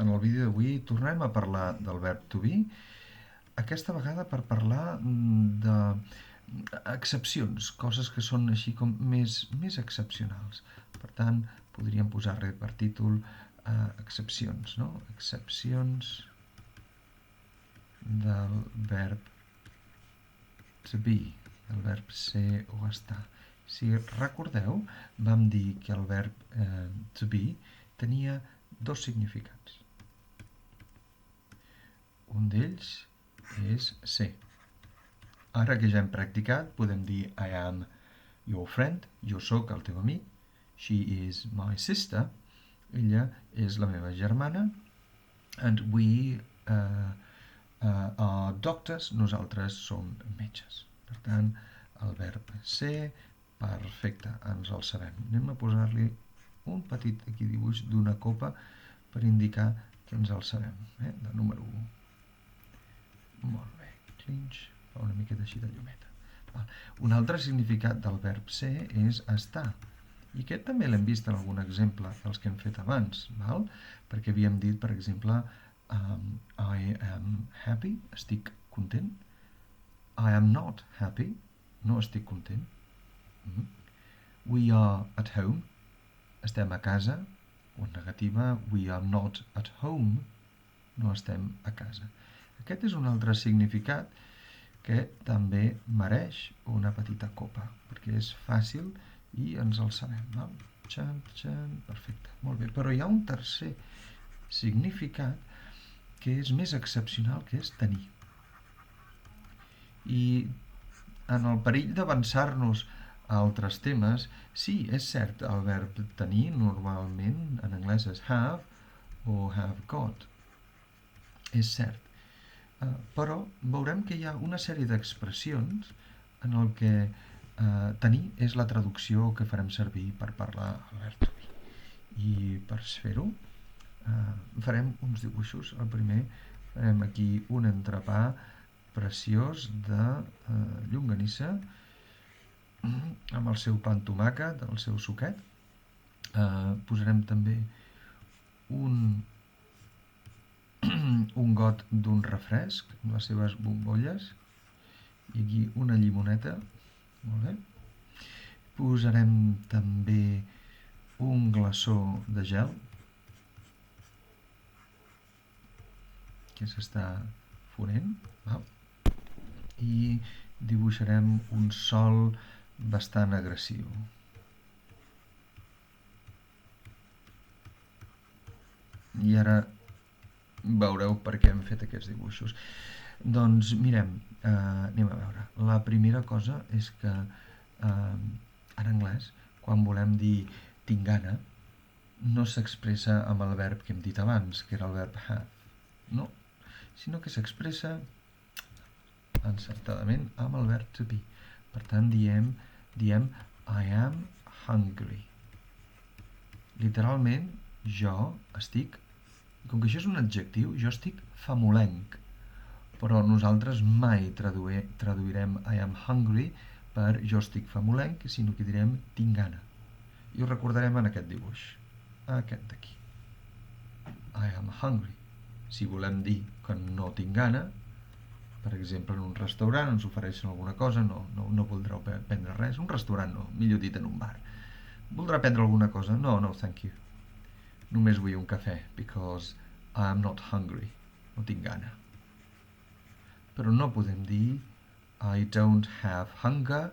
En el vídeo d'avui tornem a parlar del verb to be, aquesta vegada per parlar d'excepcions, coses que són així com més excepcionals. Per tant, podríem posar-li per títol excepcions, no? Excepcions del verb to be, el verb ser o estar. Si recordeu, vam dir que el verb to be tenia dos significats. Un d'ells és ser. Ara que ja hem practicat, podem dir I am your friend, jo sóc el teu amic, she is my sister, ella és la meva germana, and we are doctors, nosaltres som metges. Per tant, el verb ser, perfecte, ens el sabem. Anem a posar-li un petit aquí dibuix d'una copa per indicar que ens el sabem, de número 1. Molt bé, clinch, fa una miqueta així de llumeta. Un altre significat del verb ser és estar. I aquest també l'hem vist en algun exemple dels que hem fet abans, val? Perquè havíem dit, per exemple, I am happy, estic content. I am not happy, no estic content. We are at home, estem a casa. O en negativa, we are not at home, no estem a casa. Aquest és un altre significat que també mereix una petita copa, perquè és fàcil i ens el sabem. Val? Txan, txan, perfecte, molt bé. Però hi ha un tercer significat que és més excepcional, que és tenir. I en el perill d'avançar-nos a altres temes, sí, és cert, el verb tenir normalment en anglès és have o have got. És cert. Però veurem que hi ha una sèrie d'expressions en el que tenir és la traducció que farem servir per parlar el verb to be. I per fer-ho farem uns dibuixos. El primer farem aquí un entrepà preciós de llonganissa amb el seu pa amb tomàquet, el seu suquet. Posarem també un got d'un refresc amb les seves bombolles i aquí una llimoneta. Molt bé. Posarem també un glaçó de gel que s'està fonent, i dibuixarem un sol bastant agressiu. I ara veureu per què hem fet aquests dibuixos. Doncs mirem, anem a veure. La primera cosa és que en anglès, quan volem dir tinc gana, no s'expressa amb el verb que hem dit abans, que era el verb have, no? Sinó que s'expressa encertadament amb el verb to be. Per tant, diem I am hungry. Literalment, jo estic, com que això és un adjectiu, jo estic famolenc. Però nosaltres mai traduirem I am hungry per jo estic famolenc, sinó que direm tinc gana. I ho recordarem en aquest dibuix, aquest d'aquí. I am hungry. Si volem dir que no tinc gana, per exemple, en un restaurant ens ofereixen alguna cosa, no voldreu prendre res. Un restaurant no, millor dit en un bar. Voldrà prendre alguna cosa? No, thank you. Només vull un cafè, because I am not hungry. No tinc gana. Però no podem dir I don't have hunger,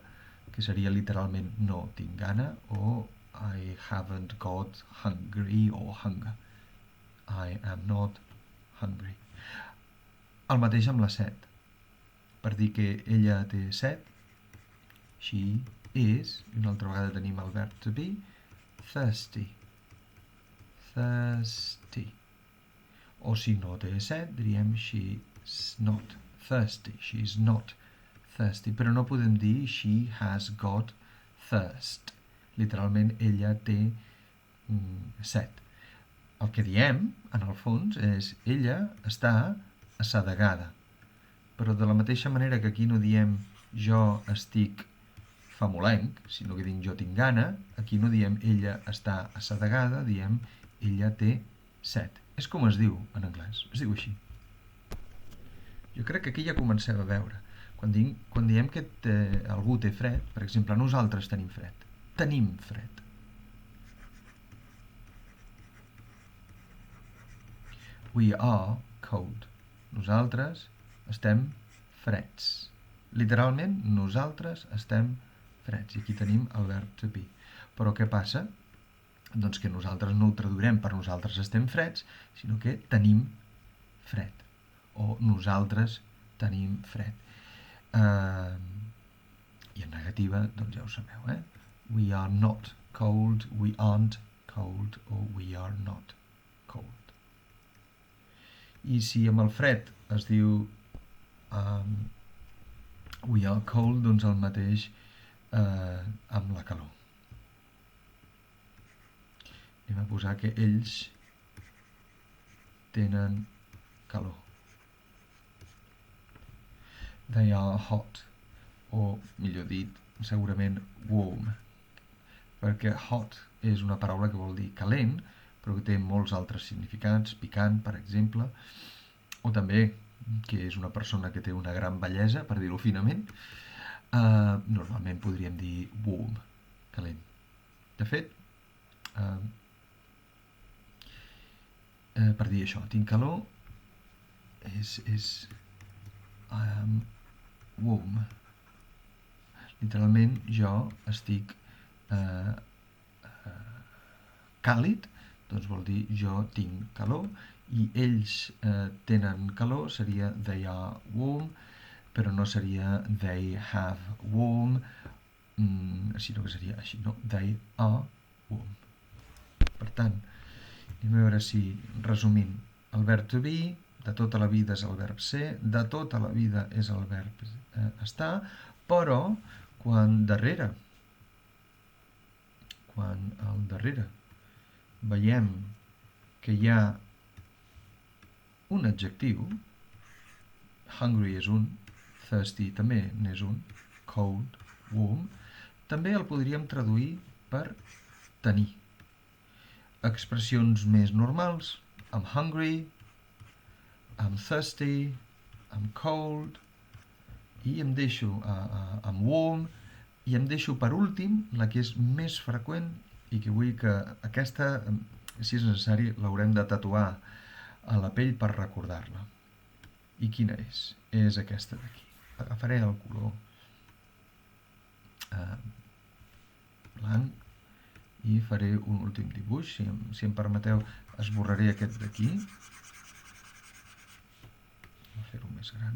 que seria literalment no tinc gana, o I haven't got hungry o hunger. I am not hungry. El mateix amb la set. Per dir que ella té set, she is, i una altra vegada tenim el verb to be, thirsty. Thirsty. O si no té set, diríem she's not thirsty. She's not thirsty. Però no podem dir she has got thirst. Literalment, ella té set. El que diem, en el fons, és ella està assedegada. Però de la mateixa manera que aquí no diem jo estic famolenc, sinó que diem jo tinc gana, aquí no diem ella està assedegada, diem ella té set. és com es diu en anglès, es diu així. Jo crec que aquí ja comencem a veure. Quan diem que algú té fred, per exemple, nosaltres tenim fred. Tenim fred. We are cold. Nosaltres estem freds. Literalment, nosaltres estem freds. I aquí tenim el verb to be. Però què passa? Doncs que nosaltres no ho traduirem per nosaltres estem freds, sinó que tenim fred. O nosaltres tenim fred. I en negativa, doncs ja ho sabeu, We are not cold, we aren't cold, o we are not cold. I si amb el fred es diu we are cold, doncs el mateix amb la calor. Anem a posar que ells tenen calor. They are hot, o millor dit, segurament warm, perquè hot és una paraula que vol dir calent, però que té molts altres significats, picant, per exemple, o també que és una persona que té una gran bellesa, per dir-ho finament. Normalment podríem dir warm, calent. De fet, per dir això, tinc calor, és I am warm. Literalment, jo estic càlid, doncs vol dir jo tinc calor, i ells tenen calor, seria they are warm, però no seria they have warm, sinó que seria així, no? They are warm. Per tant, anem a veure si, resumint, el verb to be, de tota la vida és el verb ser, de tota la vida és el verb estar, però quan al darrere veiem que hi ha un adjectiu, hungry és un, thirsty també n'és un, cold, warm, també el podríem traduir per tenir. Expressions més normals, I'm hungry, I'm thirsty, I'm cold, i em deixo I'm warm, i em deixo per últim la que és més freqüent i que vull que aquesta, si és necessari, l'haurem de tatuar a la pell per recordar-la. I quina és? És aquesta d'aquí. Agafaré el color blanc i faré un últim dibuix. Si em permeteu, esborraré aquest d'aquí. Vull fer-ho més gran.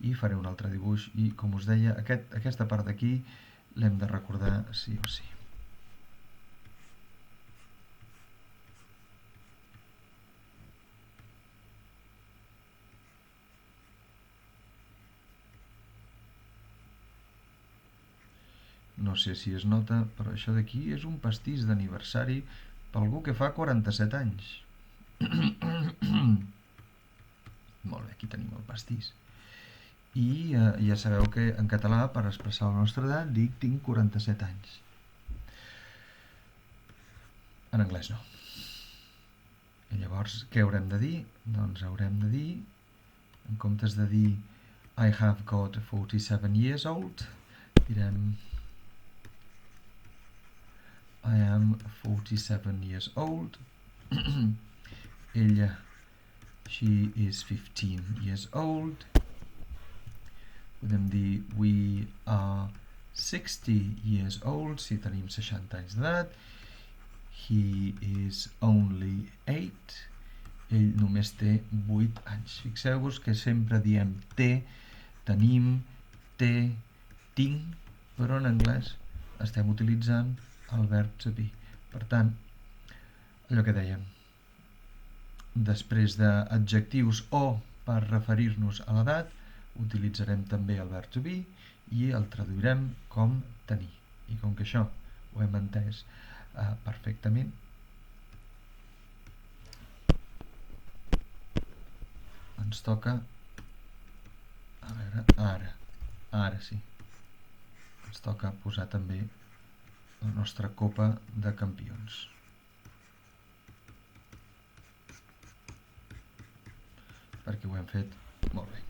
I faré un altre dibuix i, com us deia, aquesta part d'aquí l'hem de recordar sí o sí. No sé si es nota, però això d'aquí és un pastís d'aniversari per algú que fa 47 anys. Molt bé, aquí tenim el pastís. I ja sabeu que en català, per expressar la nostra edat, dic tinc 47 anys. En anglès no. I llavors, què haurem de dir? Doncs haurem de dir, en comptes de dir I have got 47 years old, direm I am 47 years old. Ella, she is 15 years old. Podem dir we are 60 years old, si tenim 60 anys d'edat. He is only 8. Ell només té 8 anys. Fixeu-vos que sempre diem té, tenim, té, tinc, però en anglès estem utilitzant el verb to be. Per tant, allò que dèiem, després d'adjectius o per referir-nos a l'edat, utilitzarem també el verb to be i el traduirem com tenir. I com que això ho hem entès perfectament, ens toca, a veure, ara sí, ens toca posar també la nostra Copa de Campions. Perquè ho hem fet molt bé.